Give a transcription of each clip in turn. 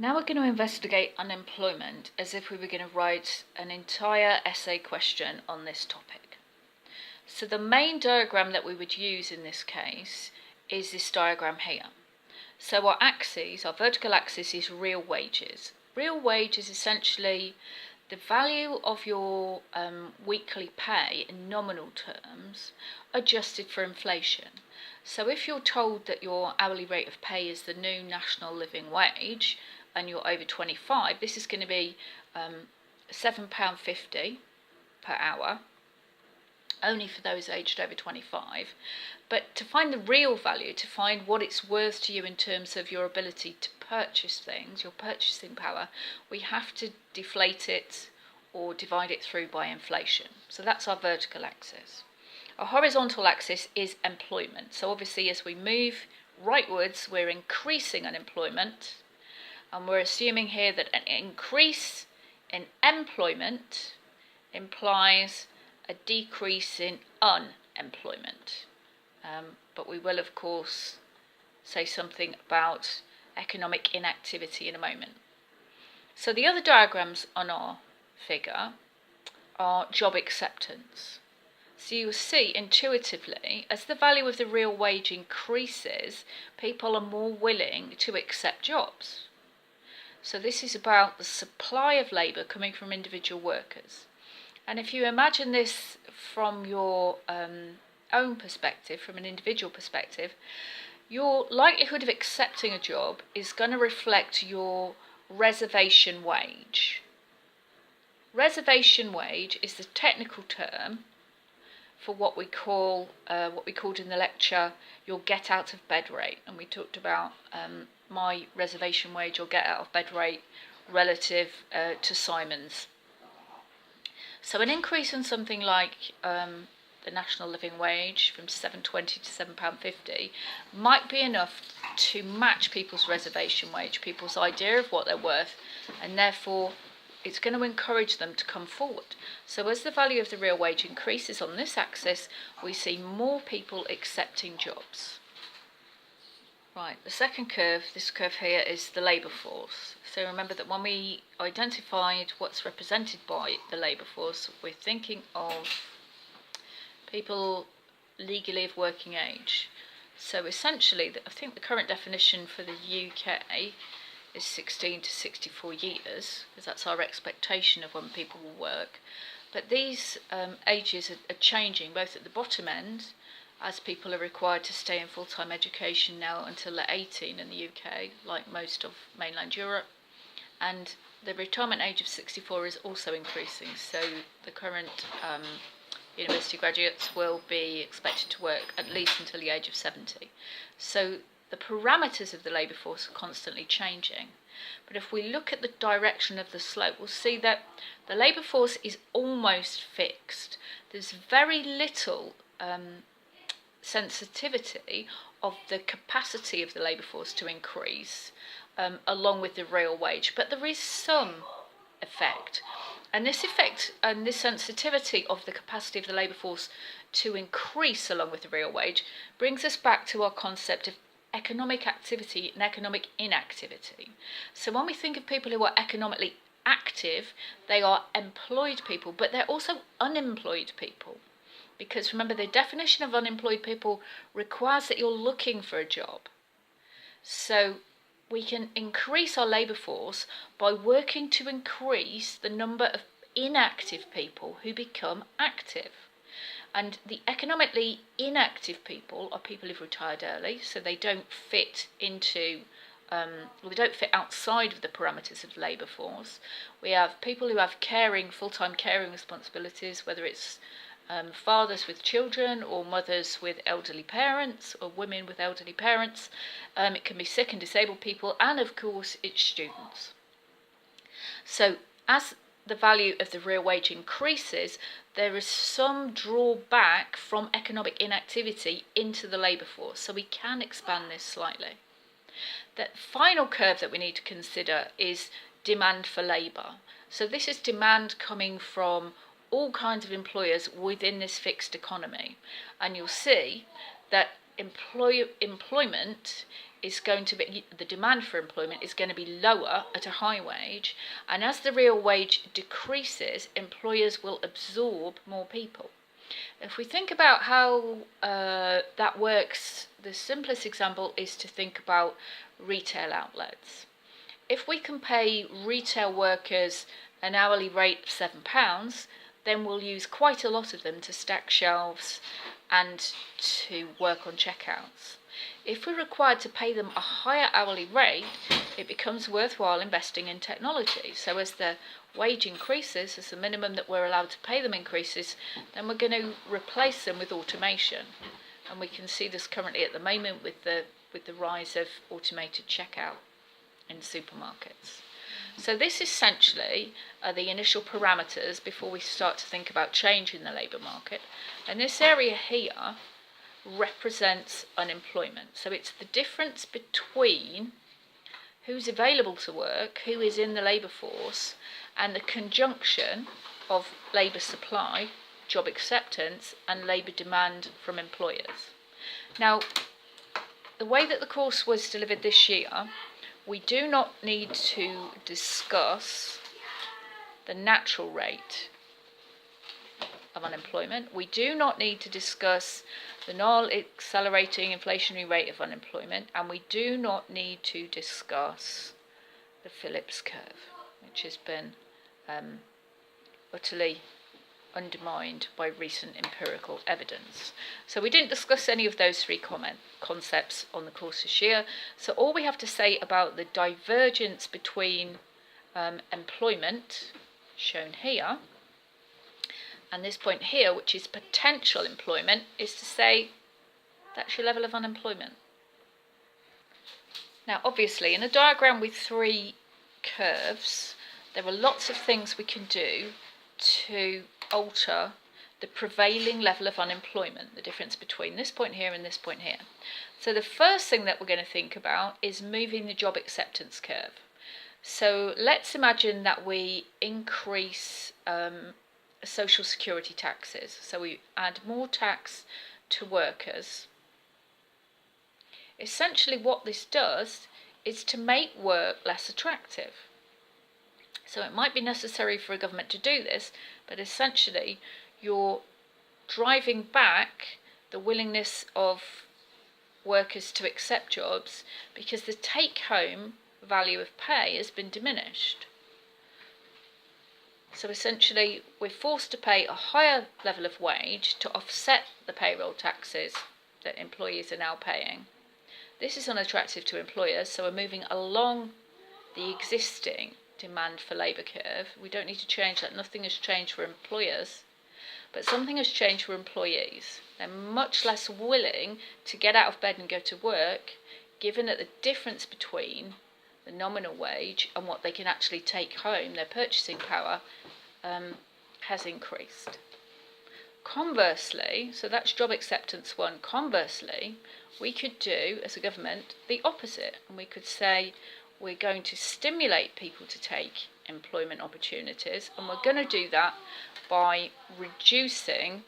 Now we're going to investigate unemployment as if we were going to write an entire essay question on this topic. So the main diagram that we would use in this case is this diagram here. So our axis, our vertical axis, is real wages. Real wage is essentially the value of your weekly pay in nominal terms adjusted for inflation. So if you're told that your hourly rate of pay is the new national living wage and you're over 25, this is going to be £7.50 per hour, only for those aged over 25. But to find the real value, to find what it's worth to you in terms of your ability to purchase things, your purchasing power, we have to deflate it or divide it through by inflation. So that's our vertical axis. Our horizontal axis is employment. So obviously as we move rightwards, we're increasing unemployment, and we're assuming here that an increase in employment implies a decrease in unemployment. But we will, of course, say something about economic inactivity in a moment. So the other diagrams on our figure are job acceptance. So you will see intuitively, as the value of the real wage increases, people are more willing to accept jobs. So this is about the supply of labour coming from individual workers. And if you imagine this from your own perspective, from an individual perspective, your likelihood of accepting a job is going to reflect your reservation wage. Reservation wage is the technical term for what we called in the lecture your get out of bed rate, and we talked about my reservation wage or get out of bed rate relative to Simon's. So an increase in something like the national living wage from £7.20 to £7.50 might be enough to match people's reservation wage, people's idea of what they're worth, and therefore it's going to encourage them to come forward. So as the value of the real wage increases on this axis, we see more people accepting jobs. Right, the second curve, this curve here, is the labour force. So remember that when we identified what's represented by the labour force, we're thinking of people legally of working age. So essentially, I think the current definition for the UK is 16 to 64 years, because that's our expectation of when people will work. But these ages are changing, both at the bottom end, as people are required to stay in full-time education now until they're 18 in the UK, like most of mainland Europe, and the retirement age of 64 is also increasing, so the current university graduates will be expected to work at least until the age of 70. So the parameters of the labour force are constantly changing. But if we look at the direction of the slope, we'll see that the labour force is almost fixed. There's very little sensitivity of the capacity of the labour force to increase along with the real wage, but there is some effect. And this effect and this sensitivity of the capacity of the labour force to increase along with the real wage brings us back to our concept of economic activity and economic inactivity. So when we think of people who are economically active, they are employed people, but they're also unemployed people. Because remember, the definition of unemployed people requires that you're looking for a job. So we can increase our labour force by working to increase the number of inactive people who become active. And the economically inactive people are people who've retired early, so they don't fit into, they don't fit outside of the parameters of the labour force. We have people who have full-time caring responsibilities, whether it's fathers with children or mothers with elderly parents or women with elderly parents. It can be sick and disabled people, and of course it's students. So as the value of the real wage increases, there is some drawback from economic inactivity into the labour force, so we can expand this slightly. The final curve that we need to consider is demand for labour. So this is demand coming from all kinds of employers within this fixed economy, and you'll see that employment is going to be, the demand for employment is going to be lower at a high wage, and as the real wage decreases, employers will absorb more people. If we think about how that works, the simplest example is to think about retail outlets. If we can pay retail workers an hourly rate of £7, then we'll use quite a lot of them to stack shelves and to work on checkouts. If we're required to pay them a higher hourly rate, it becomes worthwhile investing in technology. So as the wage increases, as the minimum that we're allowed to pay them increases, then we're going to replace them with automation. And we can see this currently at the moment with the rise of automated checkout in supermarkets. So this essentially are the initial parameters before we start to think about change in the labour market. And this area here represents unemployment. So it's the difference between who's available to work, who is in the labour force, and the conjunction of labour supply, job acceptance, and labour demand from employers. Now, the way that the course was delivered this year, we do not need to discuss the natural rate of unemployment. We do not need to discuss the non-accelerating inflationary rate of unemployment, and we do not need to discuss the Phillips curve, which has been utterly undermined by recent empirical evidence. So we didn't discuss any of those three concepts on the course this year. So all we have to say about the divergence between employment, shown here, and this point here, which is potential employment, is to say that's your level of unemployment. Now, obviously, in a diagram with three curves, there are lots of things we can do to alter the prevailing level of unemployment, the difference between this point here and this point here. So the first thing that we're going to think about is moving the job acceptance curve. So let's imagine that we increase social security taxes. So we add more tax to workers. Essentially what this does is to make work less attractive. So it might be necessary for a government to do this, but essentially you're driving back the willingness of workers to accept jobs because the take-home value of pay has been diminished. So essentially we're forced to pay a higher level of wage to offset the payroll taxes that employees are now paying. This is unattractive to employers, so we're moving along the existing demand for labour curve. We don't need to change that. Nothing has changed for employers, but something has changed for employees. They're much less willing to get out of bed and go to work, given that the difference between the nominal wage and what they can actually take home, their purchasing power, has increased. Conversely, so that's job acceptance one, conversely, we could do, as a government, the opposite, and we could say we're going to stimulate people to take employment opportunities, and we're going to do that by reducing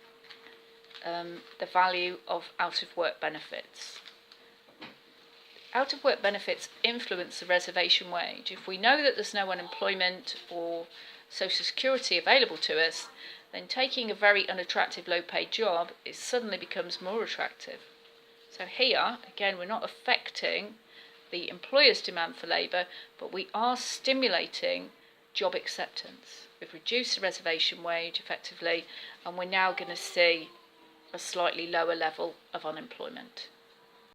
the value of out-of-work benefits. Out-of-work benefits influence the reservation wage. If we know that there's no unemployment or social security available to us, then taking a very unattractive low-paid job, it suddenly becomes more attractive. So here, again, we're not affecting the employer's demand for labour, but we are stimulating job acceptance. We've reduced the reservation wage effectively, and we're now going to see a slightly lower level of unemployment.